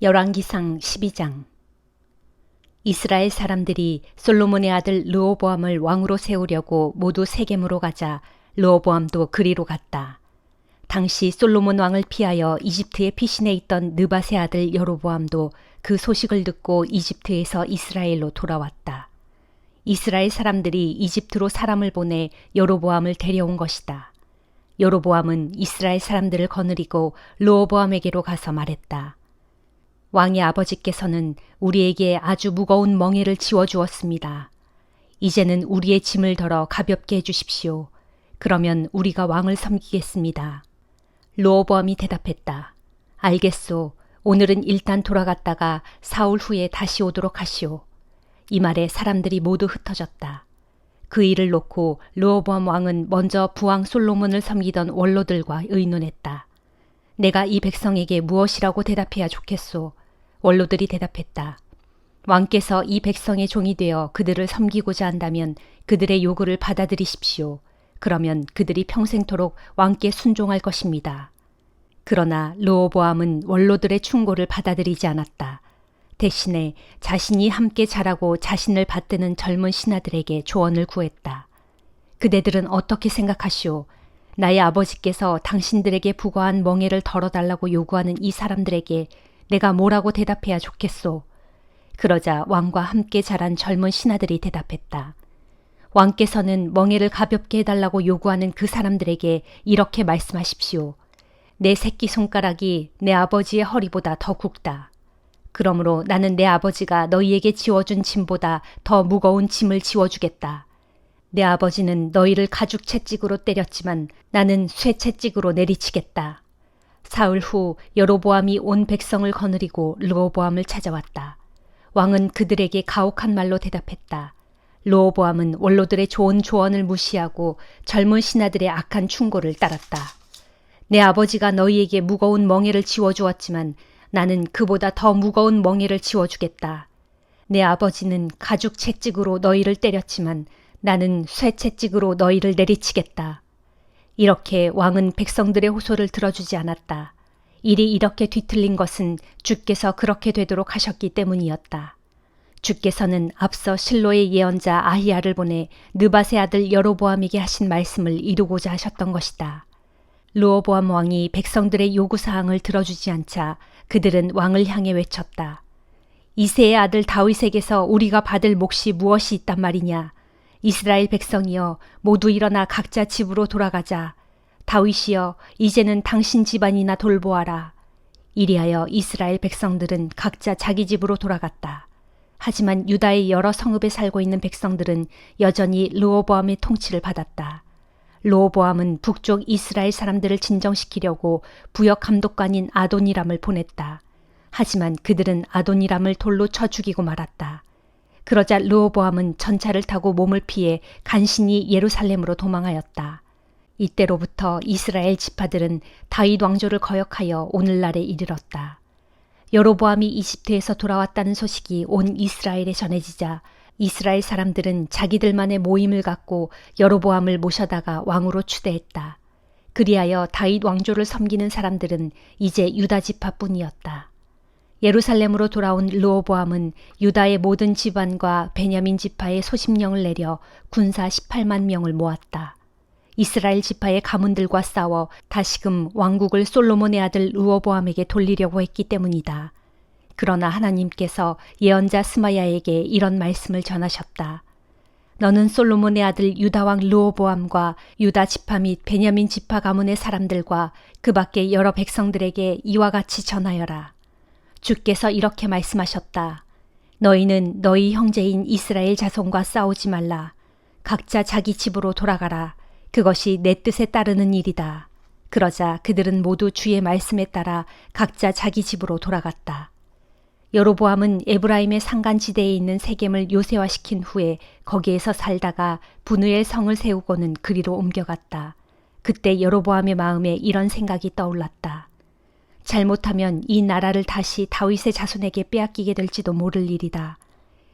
열왕기상 12장. 이스라엘 사람들이 솔로몬의 아들 르호보암을 왕으로 세우려고 모두 세겜으로 가자 르호보암도 그리로 갔다. 당시 솔로몬 왕을 피하여 이집트에 피신해 있던 느밧의 아들 여로보암도 그 소식을 듣고 이집트에서 이스라엘로 돌아왔다. 이스라엘 사람들이 이집트로 사람을 보내 여로보암을 데려온 것이다. 여로보암은 이스라엘 사람들을 거느리고 르호보암에게로 가서 말했다. 왕의 아버지께서는 우리에게 아주 무거운 멍에를 지워주었습니다. 이제는 우리의 짐을 덜어 가볍게 해주십시오. 그러면 우리가 왕을 섬기겠습니다. 르호보암이 대답했다. 알겠소. 오늘은 일단 돌아갔다가 사흘 후에 다시 오도록 하시오. 이 말에 사람들이 모두 흩어졌다. 그 일을 놓고 르호보암 왕은 먼저 부왕 솔로몬을 섬기던 원로들과 의논했다. 내가 이 백성에게 무엇이라고 대답해야 좋겠소? 원로들이 대답했다. 왕께서 이 백성의 종이 되어 그들을 섬기고자 한다면 그들의 요구를 받아들이십시오. 그러면 그들이 평생토록 왕께 순종할 것입니다. 그러나 르호보암은 원로들의 충고를 받아들이지 않았다. 대신에 자신이 함께 자라고 자신을 받드는 젊은 신하들에게 조언을 구했다. 그대들은 어떻게 생각하시오? 나의 아버지께서 당신들에게 부과한 멍에를 덜어달라고 요구하는 이 사람들에게 내가 뭐라고 대답해야 좋겠소? 그러자 왕과 함께 자란 젊은 신하들이 대답했다. 왕께서는 멍에를 가볍게 해달라고 요구하는 그 사람들에게 이렇게 말씀하십시오. 내 새끼손가락이 내 아버지의 허리보다 더 굵다. 그러므로 나는 내 아버지가 너희에게 지워준 짐보다 더 무거운 짐을 지워주겠다. 내 아버지는 너희를 가죽 채찍으로 때렸지만 나는 쇠 채찍으로 내리치겠다. 사흘 후 여로보암이 온 백성을 거느리고 르호보암을 찾아왔다. 왕은 그들에게 가혹한 말로 대답했다. 르호보암은 원로들의 좋은 조언을 무시하고 젊은 신하들의 악한 충고를 따랐다. 내 아버지가 너희에게 무거운 멍에를 지워주었지만 나는 그보다 더 무거운 멍에를 지워주겠다. 내 아버지는 가죽 채찍으로 너희를 때렸지만 나는 쇠 채찍으로 너희를 내리치겠다. 이렇게 왕은 백성들의 호소를 들어주지 않았다. 일이 이렇게 뒤틀린 것은 주께서 그렇게 되도록 하셨기 때문이었다. 주께서는 앞서 실로의 예언자 아히야를 보내 느밧의 아들 여로보암에게 하신 말씀을 이루고자 하셨던 것이다. 르호보암 왕이 백성들의 요구사항을 들어주지 않자 그들은 왕을 향해 외쳤다. 이새의 아들 다윗에게서 우리가 받을 몫이 무엇이 있단 말이냐? 이스라엘 백성이여 모두 일어나 각자 집으로 돌아가자. 다윗이여 이제는 당신 집안이나 돌보아라. 이리하여 이스라엘 백성들은 각자 자기 집으로 돌아갔다. 하지만 유다의 여러 성읍에 살고 있는 백성들은 여전히 르호보암의 통치를 받았다. 르호보암은 북쪽 이스라엘 사람들을 진정시키려고 부역 감독관인 아도니람을 보냈다. 하지만 그들은 아도니람을 돌로 쳐 죽이고 말았다. 그러자 르호보암은 전차를 타고 몸을 피해 간신히 예루살렘으로 도망하였다. 이때로부터 이스라엘 지파들은 다윗 왕조를 거역하여 오늘날에 이르렀다. 여로보암이 이집트에서 돌아왔다는 소식이 온 이스라엘에 전해지자 이스라엘 사람들은 자기들만의 모임을 갖고 여로보암을 모셔다가 왕으로 추대했다. 그리하여 다윗 왕조를 섬기는 사람들은 이제 유다 지파뿐이었다. 예루살렘으로 돌아온 르호보암은 유다의 모든 집안과 베냐민 지파의 소십령을 내려 군사 18만 명을 모았다. 이스라엘 지파의 가문들과 싸워 다시금 왕국을 솔로몬의 아들 르호보암에게 돌리려고 했기 때문이다. 그러나 하나님께서 예언자 스마야에게 이런 말씀을 전하셨다. 너는 솔로몬의 아들 유다왕 르호보암과 유다 지파 및 베냐민 지파 가문의 사람들과 그 밖의 여러 백성들에게 이와 같이 전하여라. 주께서 이렇게 말씀하셨다. 너희는 너희 형제인 이스라엘 자손과 싸우지 말라. 각자 자기 집으로 돌아가라. 그것이 내 뜻에 따르는 일이다. 그러자 그들은 모두 주의 말씀에 따라 각자 자기 집으로 돌아갔다. 여로보암은 에브라임의 산간지대에 있는 세겜을 요새화시킨 후에 거기에서 살다가 분우엘 성을 세우고는 그리로 옮겨갔다. 그때 여로보암의 마음에 이런 생각이 떠올랐다. 잘못하면 이 나라를 다시 다윗의 자손에게 빼앗기게 될지도 모를 일이다.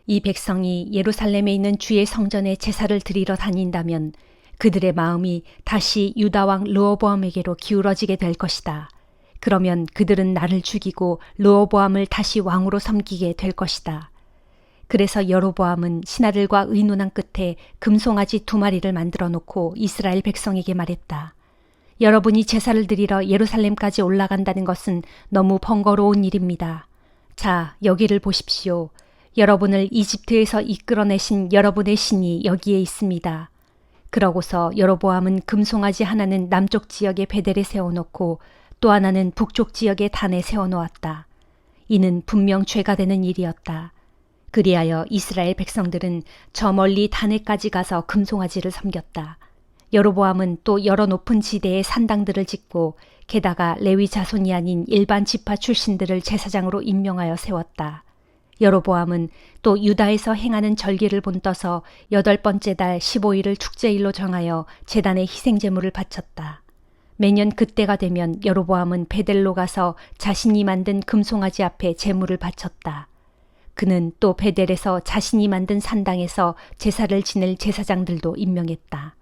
이 백성이 예루살렘에 있는 주의 성전에 제사를 드리러 다닌다면 그들의 마음이 다시 유다왕 르호보암에게로 기울어지게 될 것이다. 그러면 그들은 나를 죽이고 르호보암을 다시 왕으로 섬기게 될 것이다. 그래서 여로보암은 신하들과 의논한 끝에 금송아지 2마리를 만들어 놓고 이스라엘 백성에게 말했다. 여러분이 제사를 드리러 예루살렘까지 올라간다는 것은 너무 번거로운 일입니다. 자, 여기를 보십시오. 여러분을 이집트에서 이끌어내신 여러분의 신이 여기에 있습니다. 그러고서 여로보암은 금송아지 하나는 남쪽 지역의 베델에 세워놓고 또 하나는 북쪽 지역의 단에 세워놓았다. 이는 분명 죄가 되는 일이었다. 그리하여 이스라엘 백성들은 저 멀리 단에까지 가서 금송아지를 섬겼다. 여로보암은 또 여러 높은 지대에 산당들을 짓고 게다가 레위 자손이 아닌 일반 지파 출신들을 제사장으로 임명하여 세웠다. 여로보암은 또 유다에서 행하는 절기를 본떠서 8번째 달 15일을 축제일로 정하여 제단에 희생제물을 바쳤다. 매년 그때가 되면 여로보암은 베델로 가서 자신이 만든 금송아지 앞에 제물을 바쳤다. 그는 또 베델에서 자신이 만든 산당에서 제사를 지낼 제사장들도 임명했다.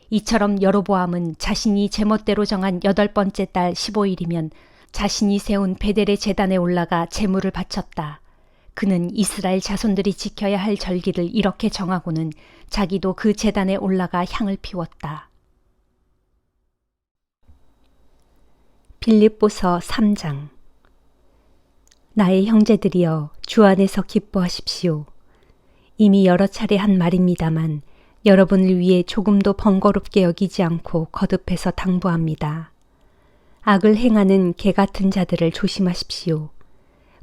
이처럼 여로보암은 자신이 제멋대로 정한 8번째 달 15일이면 자신이 세운 베델의 제단에 올라가 제물을 바쳤다. 그는 이스라엘 자손들이 지켜야 할 절기를 이렇게 정하고는 자기도 그 제단에 올라가 향을 피웠다. 빌립보서 3장. 나의 형제들이여, 주 안에서 기뻐하십시오. 이미 여러 차례 한 말입니다만 여러분을 위해 조금도 번거롭게 여기지 않고 거듭해서 당부합니다. 악을 행하는 개 같은 자들을 조심하십시오.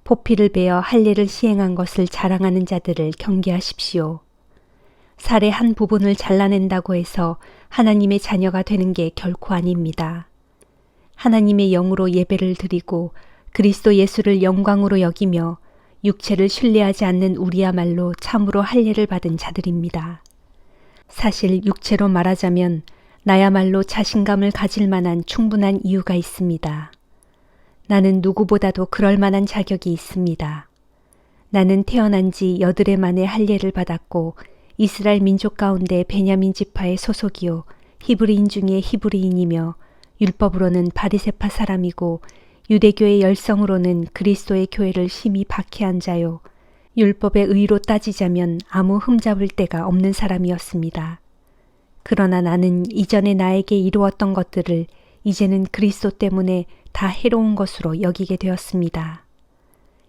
포피를 베어 할례를 시행한 것을 자랑하는 자들을 경계하십시오. 살의 한 부분을 잘라낸다고 해서 하나님의 자녀가 되는 게 결코 아닙니다. 하나님의 영으로 예배를 드리고 그리스도 예수를 영광으로 여기며 육체를 신뢰하지 않는 우리야말로 참으로 할례를 받은 자들입니다. 사실 육체로 말하자면 나야말로 자신감을 가질 만한 충분한 이유가 있습니다. 나는 누구보다도 그럴 만한 자격이 있습니다. 나는 태어난 지 8해 만에 할례를 받았고 이스라엘 민족 가운데 베냐민 지파의 소속이요 히브리인 중에 히브리인이며 율법으로는 바리새파 사람이고 유대교의 열성으로는 그리스도의 교회를 심히 박해한 자요 율법의 의로 따지자면 아무 흠잡을 데가 없는 사람이었습니다. 그러나 나는 이전에 나에게 이루었던 것들을 이제는 그리스도 때문에 다 해로운 것으로 여기게 되었습니다.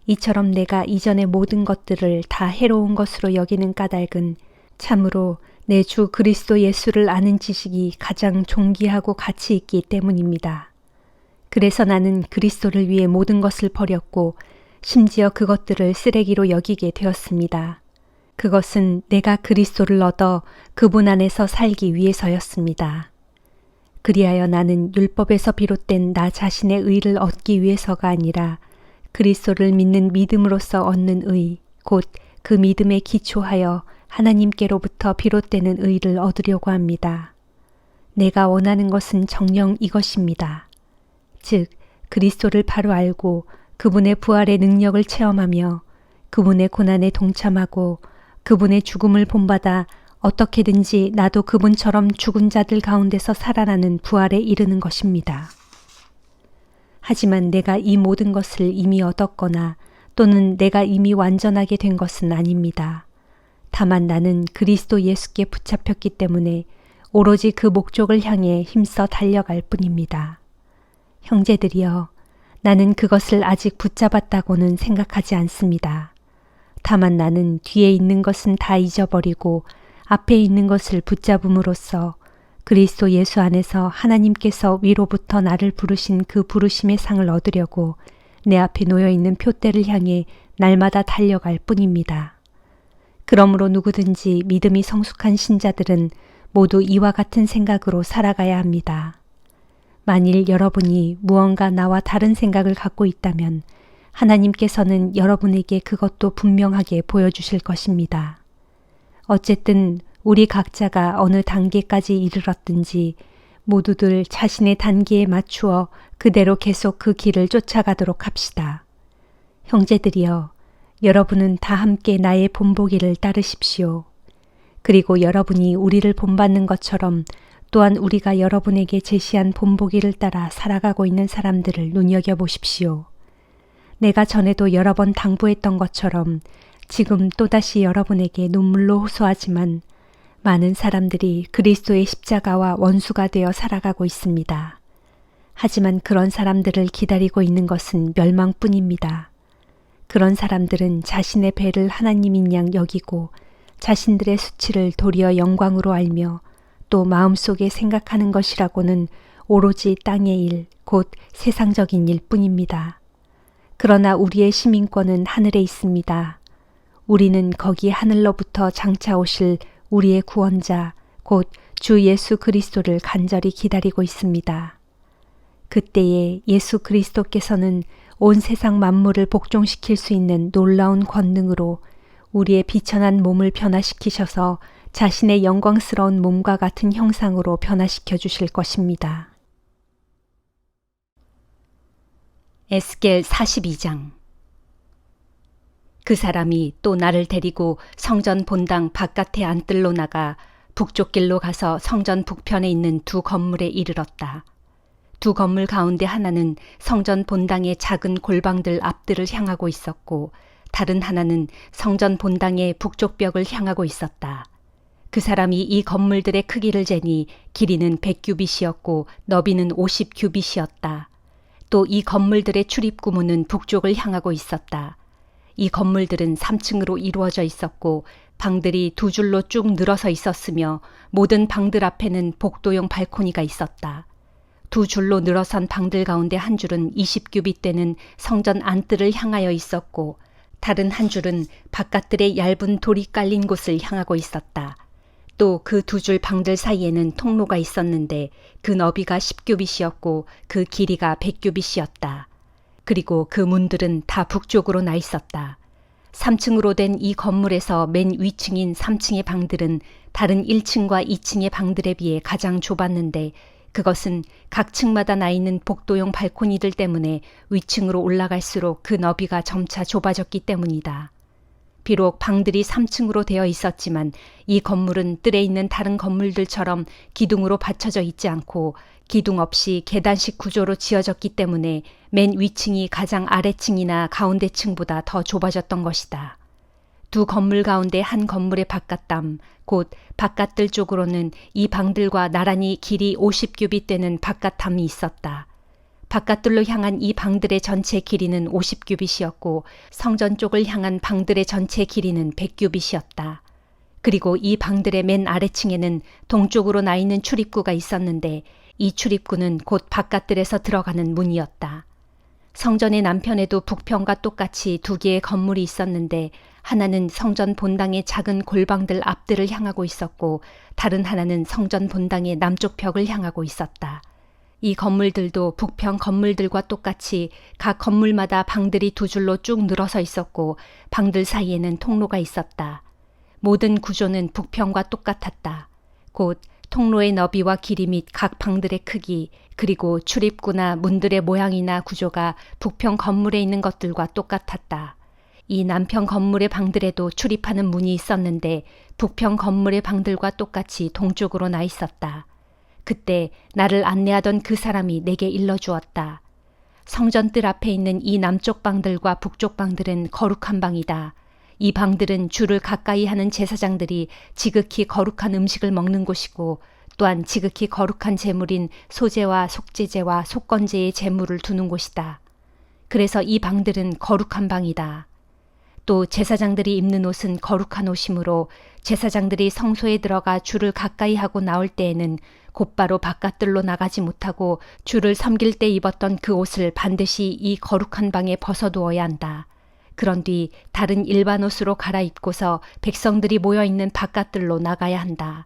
이처럼 내가 이전의 모든 것들을 다 해로운 것으로 여기는 까닭은 참으로 내 주 그리스도 예수를 아는 지식이 가장 존귀하고 가치 있기 때문입니다. 그래서 나는 그리스도를 위해 모든 것을 버렸고 심지어 그것들을 쓰레기로 여기게 되었습니다. 그것은 내가 그리스도를 얻어 그분 안에서 살기 위해서였습니다. 그리하여 나는 율법에서 비롯된 나 자신의 의를 얻기 위해서가 아니라 그리스도를 믿는 믿음으로써 얻는 의, 곧 그 믿음에 기초하여 하나님께로부터 비롯되는 의를 얻으려고 합니다. 내가 원하는 것은 정녕 이것입니다. 즉 그리스도를 바로 알고 그분의 부활의 능력을 체험하며 그분의 고난에 동참하고 그분의 죽음을 본받아 어떻게든지 나도 그분처럼 죽은 자들 가운데서 살아나는 부활에 이르는 것입니다. 하지만 내가 이 모든 것을 이미 얻었거나 또는 내가 이미 완전하게 된 것은 아닙니다. 다만 나는 그리스도 예수께 붙잡혔기 때문에 오로지 그 목적을 향해 힘써 달려갈 뿐입니다. 형제들이여, 나는 그것을 아직 붙잡았다고는 생각하지 않습니다. 다만 나는 뒤에 있는 것은 다 잊어버리고 앞에 있는 것을 붙잡음으로써 그리스도 예수 안에서 하나님께서 위로부터 나를 부르신 그 부르심의 상을 얻으려고 내 앞에 놓여있는 표대를 향해 날마다 달려갈 뿐입니다. 그러므로 누구든지 믿음이 성숙한 신자들은 모두 이와 같은 생각으로 살아가야 합니다. 만일 여러분이 무언가 나와 다른 생각을 갖고 있다면 하나님께서는 여러분에게 그것도 분명하게 보여주실 것입니다. 어쨌든 우리 각자가 어느 단계까지 이르렀든지 모두들 자신의 단계에 맞추어 그대로 계속 그 길을 쫓아가도록 합시다. 형제들이여, 여러분은 다 함께 나의 본보기를 따르십시오. 그리고 여러분이 우리를 본받는 것처럼 또한 우리가 여러분에게 제시한 본보기를 따라 살아가고 있는 사람들을 눈여겨보십시오. 내가 전에도 여러 번 당부했던 것처럼 지금 또다시 여러분에게 눈물로 호소하지만 많은 사람들이 그리스도의 십자가와 원수가 되어 살아가고 있습니다. 하지만 그런 사람들을 기다리고 있는 것은 멸망뿐입니다. 그런 사람들은 자신의 배를 하나님인 양 여기고 자신들의 수치를 도리어 영광으로 알며 또 마음속에 생각하는 것이라고는 오로지 땅의 일, 곧 세상적인 일 뿐입니다. 그러나 우리의 시민권은 하늘에 있습니다. 우리는 거기 하늘로부터 장차 오실 우리의 구원자, 곧 주 예수 그리스도를 간절히 기다리고 있습니다. 그때에 예수 그리스도께서는 온 세상 만물을 복종시킬 수 있는 놀라운 권능으로 우리의 비천한 몸을 변화시키셔서 자신의 영광스러운 몸과 같은 형상으로 변화시켜 주실 것입니다. 에스겔 42장. 그 사람이 또 나를 데리고 성전 본당 바깥의 안뜰로 나가 북쪽 길로 가서 성전 북편에 있는 두 건물에 이르렀다. 두 건물 가운데 하나는 성전 본당의 작은 골방들 앞들을 향하고 있었고 다른 하나는 성전 본당의 북쪽 벽을 향하고 있었다. 그 사람이 이 건물들의 크기를 재니 길이는 100규빗이었고 너비는 50규빗이었다. 또 이 건물들의 출입구문은 북쪽을 향하고 있었다. 이 건물들은 3층으로 이루어져 있었고 방들이 두 줄로 쭉 늘어서 있었으며 모든 방들 앞에는 복도용 발코니가 있었다. 두 줄로 늘어선 방들 가운데 한 줄은 20규빗 되는 성전 안뜰을 향하여 있었고 다른 한 줄은 바깥들의 얇은 돌이 깔린 곳을 향하고 있었다. 또 그 두 줄 방들 사이에는 통로가 있었는데 그 너비가 10규빗이었고 그 길이가 100규빗이었다. 그리고 그 문들은 다 북쪽으로 나 있었다. 3층으로 된 이 건물에서 맨 위층인 3층의 방들은 다른 1층과 2층의 방들에 비해 가장 좁았는데 그것은 각 층마다 나 있는 복도용 발코니들 때문에 위층으로 올라갈수록 그 너비가 점차 좁아졌기 때문이다. 비록 방들이 3층으로 되어 있었지만 이 건물은 뜰에 있는 다른 건물들처럼 기둥으로 받쳐져 있지 않고 기둥 없이 계단식 구조로 지어졌기 때문에 맨 위층이 가장 아래층이나 가운데층보다 더 좁아졌던 것이다. 두 건물 가운데 한 건물의 바깥담, 곧 바깥들 쪽으로는 이 방들과 나란히 길이 50규빗 되는 바깥담이 있었다. 바깥들로 향한 이 방들의 전체 길이는 50규빗이었고 성전 쪽을 향한 방들의 전체 길이는 100규빗이었다. 그리고 이 방들의 맨 아래층에는 동쪽으로 나 있는 출입구가 있었는데 이 출입구는 곧 바깥들에서 들어가는 문이었다. 성전의 남편에도 북편과 똑같이 두 개의 건물이 있었는데 하나는 성전 본당의 작은 골방들 앞들을 향하고 있었고 다른 하나는 성전 본당의 남쪽 벽을 향하고 있었다. 이 건물들도 북편 건물들과 똑같이 각 건물마다 방들이 두 줄로 쭉 늘어서 있었고 방들 사이에는 통로가 있었다. 모든 구조는 북편과 똑같았다. 곧 통로의 너비와 길이 및 각 방들의 크기 그리고 출입구나 문들의 모양이나 구조가 북편 건물에 있는 것들과 똑같았다. 이 남편 건물의 방들에도 출입하는 문이 있었는데 북편 건물의 방들과 똑같이 동쪽으로 나 있었다. 그때 나를 안내하던 그 사람이 내게 일러주었다. 성전뜰 앞에 있는 이 남쪽 방들과 북쪽 방들은 거룩한 방이다. 이 방들은 주를 가까이 하는 제사장들이 지극히 거룩한 음식을 먹는 곳이고 또한 지극히 거룩한 제물인 소제와 속죄제와 속건제의 제물을 두는 곳이다. 그래서 이 방들은 거룩한 방이다. 또 제사장들이 입는 옷은 거룩한 옷이므로 제사장들이 성소에 들어가 주를 가까이 하고 나올 때에는 곧바로 바깥들로 나가지 못하고 주를 섬길 때 입었던 그 옷을 반드시 이 거룩한 방에 벗어두어야 한다. 그런 뒤 다른 일반 옷으로 갈아입고서 백성들이 모여있는 바깥들로 나가야 한다.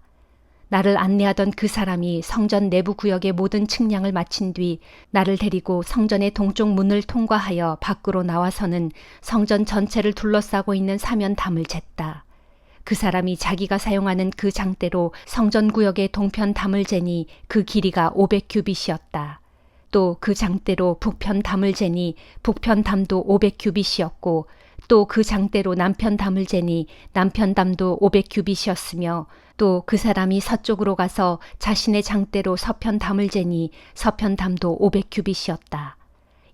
나를 안내하던 그 사람이 성전 내부 구역의 모든 측량을 마친 뒤 나를 데리고 성전의 동쪽 문을 통과하여 밖으로 나와서는 성전 전체를 둘러싸고 있는 사면담을 쟀다. 그 사람이 자기가 사용하는 그 장대로 성전 구역의 동편 담을 재니 그 길이가 500규빗이었다. 또 그 장대로 북편 담을 재니 북편 담도 500규빗이었고 또 그 장대로 남편 담을 재니 남편 담도 500규빗이었으며 또 그 사람이 서쪽으로 가서 자신의 장대로 서편 담을 재니 서편 담도 500규빗이었다.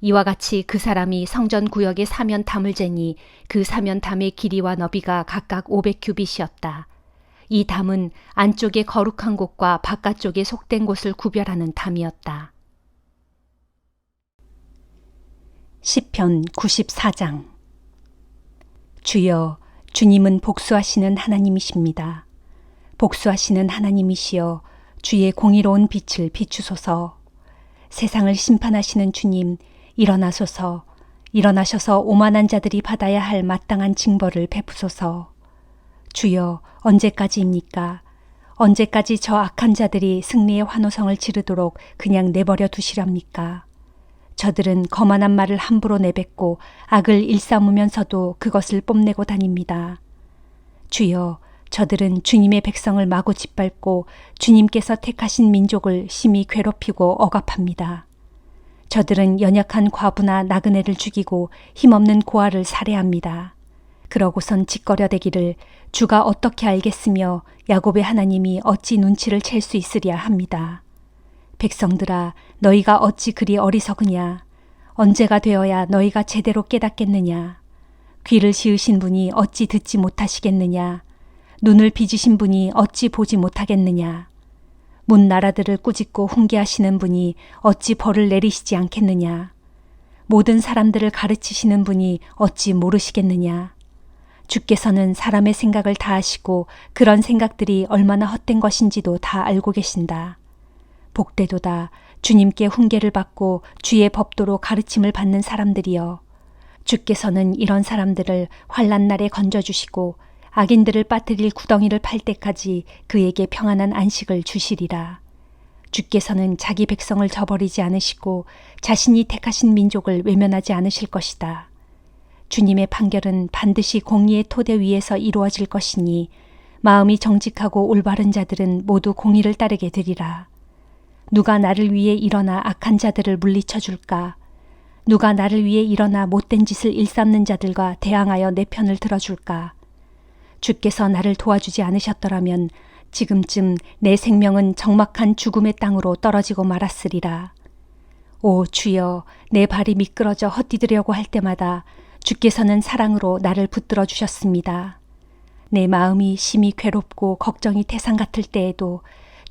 이와 같이 그 사람이 성전 구역의 사면 담을 재니 그 사면 담의 길이와 너비가 각각 500규빗이었다. 이 담은 안쪽의 거룩한 곳과 바깥쪽에 속된 곳을 구별하는 담이었다. 시편 94장. 주여, 주님은 복수하시는 하나님이십니다. 복수하시는 하나님이시여, 주의 공의로운 빛을 비추소서. 세상을 심판하시는 주님, 일어나셔서 오만한 자들이 받아야 할 마땅한 징벌을 베푸소서. 주여, 언제까지입니까? 언제까지 저 악한 자들이 승리의 환호성을 지르도록 그냥 내버려 두시렵니까? 저들은 거만한 말을 함부로 내뱉고 악을 일삼으면서도 그것을 뽐내고 다닙니다. 주여, 저들은 주님의 백성을 마구 짓밟고 주님께서 택하신 민족을 심히 괴롭히고 억압합니다. 저들은 연약한 과부나 나그네를 죽이고 힘없는 고아를 살해합니다. 그러고선 짓거려대기를 주가 어떻게 알겠으며 야곱의 하나님이 어찌 눈치를 챌 수 있으랴 합니다. 백성들아, 너희가 어찌 그리 어리석으냐? 언제가 되어야 너희가 제대로 깨닫겠느냐? 귀를 씌우신 분이 어찌 듣지 못하시겠느냐? 눈을 빚으신 분이 어찌 보지 못하겠느냐? 문 나라들을 꾸짖고 훈계하시는 분이 어찌 벌을 내리시지 않겠느냐? 모든 사람들을 가르치시는 분이 어찌 모르시겠느냐? 주께서는 사람의 생각을 다 아시고 그런 생각들이 얼마나 헛된 것인지도 다 알고 계신다. 복되도다. 주님께 훈계를 받고 주의 법도로 가르침을 받는 사람들이여. 주께서는 이런 사람들을 환난 날에 건져주시고 악인들을 빠뜨릴 구덩이를 팔 때까지 그에게 평안한 안식을 주시리라. 주께서는 자기 백성을 저버리지 않으시고 자신이 택하신 민족을 외면하지 않으실 것이다. 주님의 판결은 반드시 공의의 토대 위에서 이루어질 것이니 마음이 정직하고 올바른 자들은 모두 공의를 따르게 되리라. 누가 나를 위해 일어나 악한 자들을 물리쳐 줄까? 누가 나를 위해 일어나 못된 짓을 일삼는 자들과 대항하여 내 편을 들어줄까? 주께서 나를 도와주지 않으셨더라면 지금쯤 내 생명은 적막한 죽음의 땅으로 떨어지고 말았으리라. 오 주여, 내 발이 미끄러져 헛디디려고 할 때마다 주께서는 사랑으로 나를 붙들어 주셨습니다. 내 마음이 심히 괴롭고 걱정이 태산 같을 때에도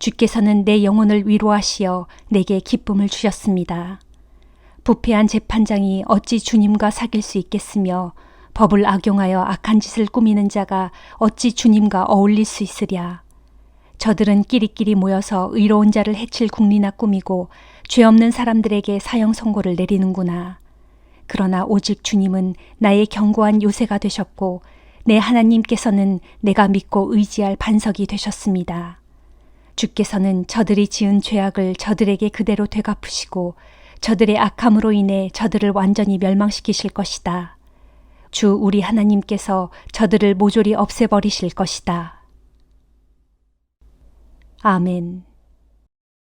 주께서는 내 영혼을 위로하시어 내게 기쁨을 주셨습니다. 부패한 재판장이 어찌 주님과 사귈 수 있겠으며 법을 악용하여 악한 짓을 꾸미는 자가 어찌 주님과 어울릴 수 있으랴. 저들은 끼리끼리 모여서 의로운 자를 해칠 궁리나 꾸미고 죄 없는 사람들에게 사형 선고를 내리는구나. 그러나 오직 주님은 나의 견고한 요새가 되셨고 내 하나님께서는 내가 믿고 의지할 반석이 되셨습니다. 주께서는 저들이 지은 죄악을 저들에게 그대로 되갚으시고 저들의 악함으로 인해 저들을 완전히 멸망시키실 것이다. 주 우리 하나님께서 저들을 모조리 없애버리실 것이다. 아멘.